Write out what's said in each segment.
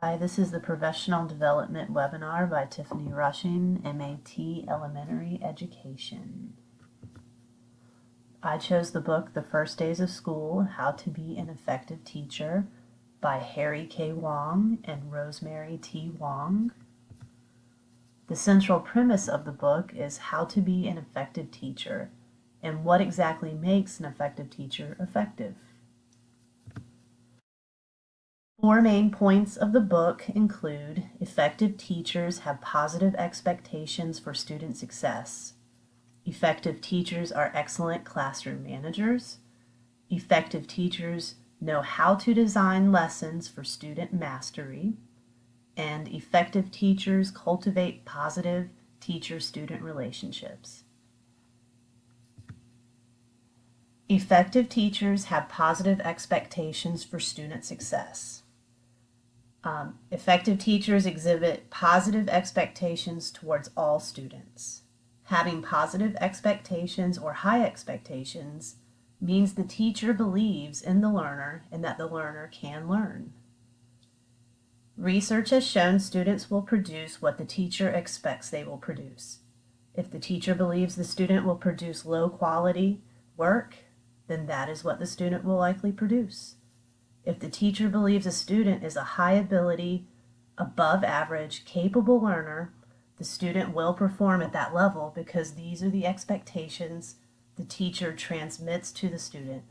Hi, this is the Professional Development webinar by Tiffany Rushing, MAT Elementary Education. I chose the book The First Days of School, How to Be an Effective Teacher by Harry K. Wong and Rosemary T. Wong. The central premise of the book is how to be an effective teacher and what exactly makes an effective teacher effective. Four main points of the book include effective teachers have positive expectations for student success. Effective teachers are excellent classroom managers. Effective teachers know how to design lessons for student mastery. And effective teachers cultivate positive teacher-student relationships. Effective teachers have positive expectations for student success. Effective teachers exhibit positive expectations towards all students. Having positive expectations or high expectations means the teacher believes in the learner and that the learner can learn. Research has shown students will produce what the teacher expects they will produce. If the teacher believes the student will produce low quality work, then that is what the student will likely produce. If the teacher believes a student is a high ability, above average, capable learner, the student will perform at that level because these are the expectations the teacher transmits to the student.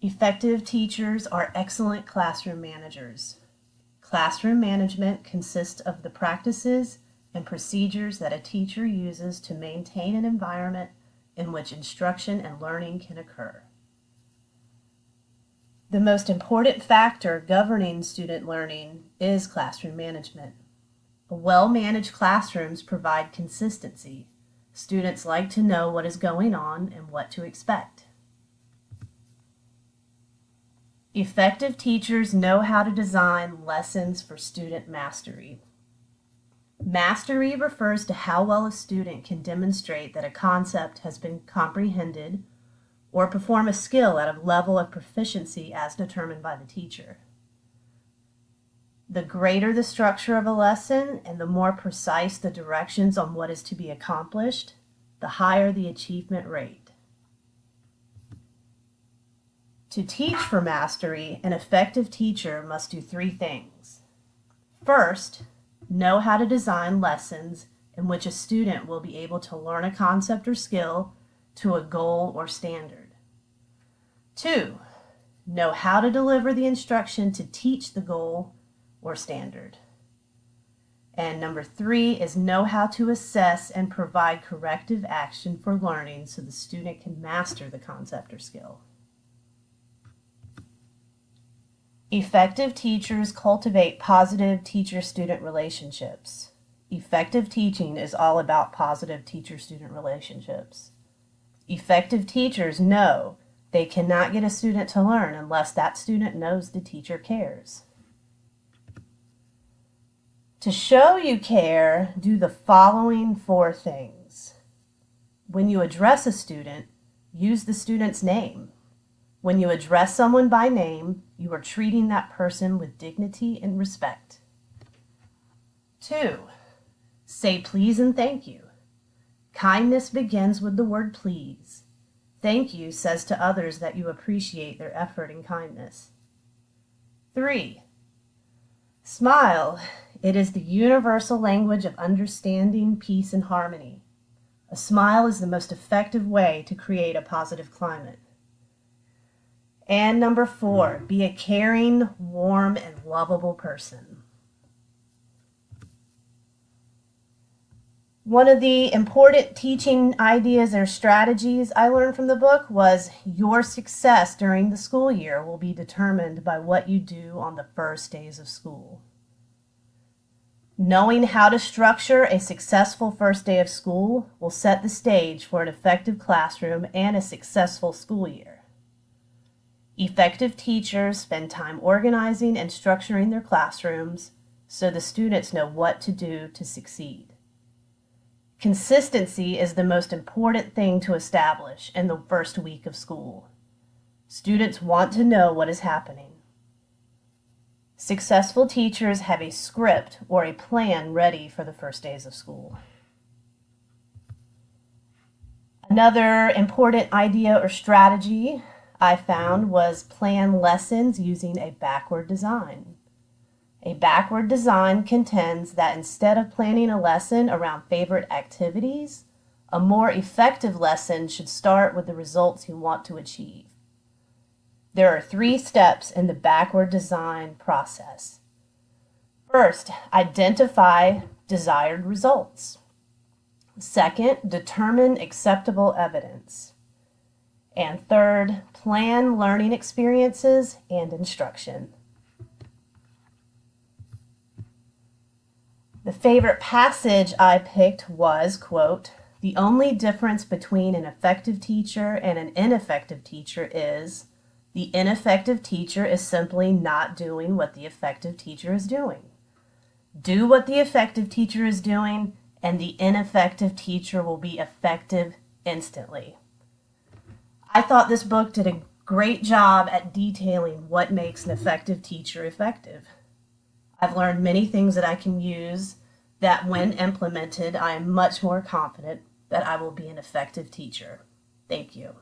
Effective teachers are excellent classroom managers. Classroom management consists of the practices and procedures that a teacher uses to maintain an environment in which instruction and learning can occur. The most important factor governing student learning is classroom management. Well-managed classrooms provide consistency. Students like to know what is going on and what to expect. Effective teachers know how to design lessons for student mastery. Mastery refers to how well a student can demonstrate that a concept has been comprehended or perform a skill at a level of proficiency as determined by the teacher. The greater the structure of a lesson and the more precise the directions on what is to be accomplished, the higher the achievement rate. To teach for mastery, an effective teacher must do three things. First, know how to design lessons in which a student will be able to learn a concept or skill to a goal or standard. 2, know how to deliver the instruction to teach the goal or standard. And number 3 is know how to assess and provide corrective action for learning so the student can master the concept or skill. Effective teachers cultivate positive teacher-student relationships. Effective teaching is all about positive teacher-student relationships. Effective teachers know they cannot get a student to learn unless that student knows the teacher cares. To show you care, do the following 4 things. When you address a student, use the student's name. When you address someone by name, you are treating that person with dignity and respect. 2, say please and thank you. Kindness begins with the word please. Thank you says to others that you appreciate their effort and kindness. 3, smile. It is the universal language of understanding, peace, and harmony. A smile is the most effective way to create a positive climate. And number 4, be a caring, warm, and lovable person. One of the important teaching ideas or strategies I learned from the book was your success during the school year will be determined by what you do on the first days of school. Knowing how to structure a successful first day of school will set the stage for an effective classroom and a successful school year. Effective teachers spend time organizing and structuring their classrooms so the students know what to do to succeed. Consistency is the most important thing to establish in the first week of school. Students want to know what is happening. Successful teachers have a script or a plan ready for the first days of school. Another important idea or strategy I found was plan lessons using a backward design. A backward design contends that instead of planning a lesson around favorite activities, a more effective lesson should start with the results you want to achieve. There are 3 steps in the backward design process. First, identify desired results. Second, determine acceptable evidence. And third, plan learning experiences and instruction. The favorite passage I picked was, quote, "The only difference between an effective teacher and an ineffective teacher is the ineffective teacher is simply not doing what the effective teacher is doing. Do what the effective teacher is doing, and the ineffective teacher will be effective instantly." I thought this book did a great job at detailing what makes an effective teacher effective. I've learned many things that I can use that when implemented, I am much more confident that I will be an effective teacher. Thank you.